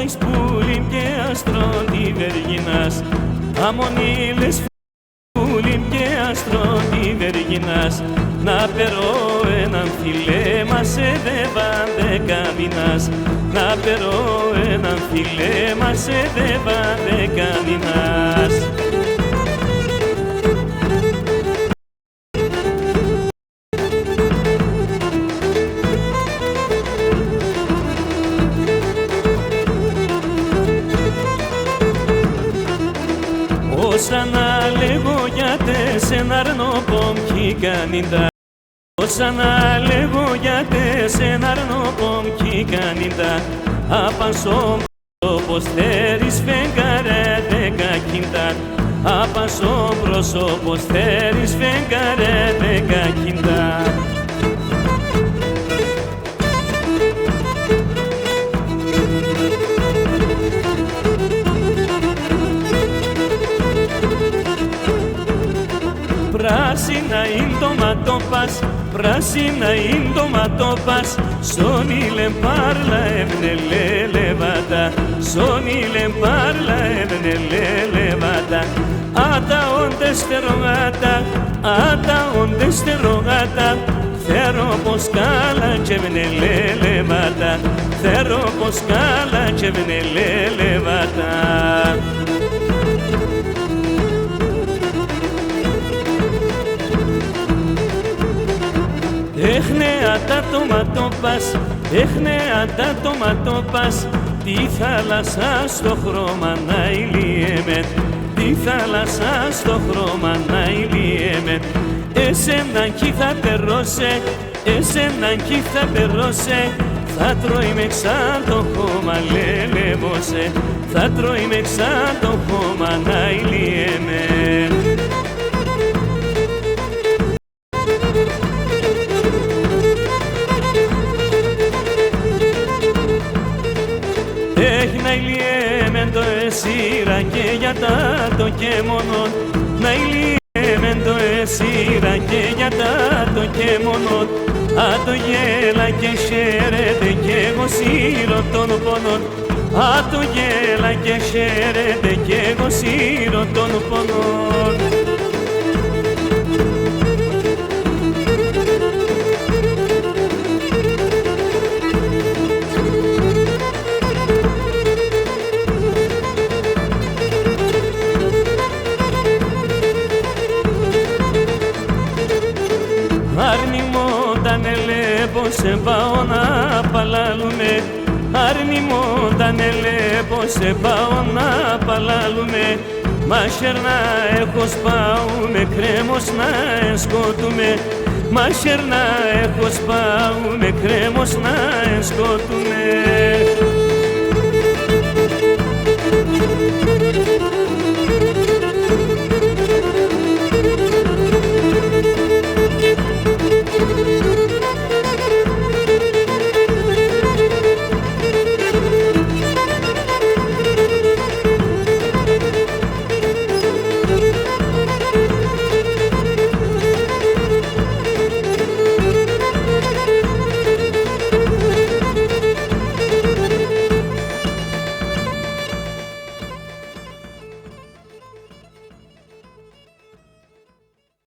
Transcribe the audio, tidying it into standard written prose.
εις πουλιν και άστρον τη Βεργινάς, αμονίλες πουλιν και άστρον τη Βεργινάς, να περώ έναν φιλέμα σε δεβαν 10 μήνας, να περώ έναν φιλέμα σε δεβαν 10 μήνας. Όσα να λέγω για τεσσεναρνόπομ κι κανίντα, όσα να λέγω για τεσσεναρνόπομ κι κανίντα, απανσόμ όπως θέλεις φεγγαρέ 10 κίντα, απανσόμ όπως θέλεις φεγγαρέ 10 κίντα. Πράσινα είναι το ματόπας, πράσινα είναι το ματόπας, σόνιλεν πάρλα ευνελέ λεβάτα, σόνιλεν πάρλα ευνελέ λεβάτα. Άτα όντες τερογάτα, άτα όντες τερογάτα, θέλω πως κάλα και ευνελέ λεβάτα, θέλω πως κάλα και ευνελέ λεβάτα. Έχνε ατα το ματόπας, έχνε ατα το ματόπας, τη θάλασσα στο χρώμα να ηλιέμεν, τη θάλασσα στο χρώμα να ηλιέμεν. Εσέναν κι θα περώσε, εσέναν κι θα περώσε, θα τρώει με ξά το χώμα λελεβώσε, θα τρώει με ξά το χώμα να ηλιέμεν. Έχει να ηλιέμεν το εσύρα και για τα το και μόνον, να ηλιέμεν το εσύρα και για τα το και μόνον, α το γέλα και χαίρεται κι εγώ σύρω των πόνων, α το γέλα και χαίρεται κι εγώ σύρω των πόνων. Αρνημότανε λέπω σε πάω να παλάλουμε, αρνημότανε λέπω σε πάω να παλάλουμε, μάχερνα έχω σπάουμε κρέμος να εσκότουμε, μάχερνα έχω σπάουμε κρέμος να εσκότουμε.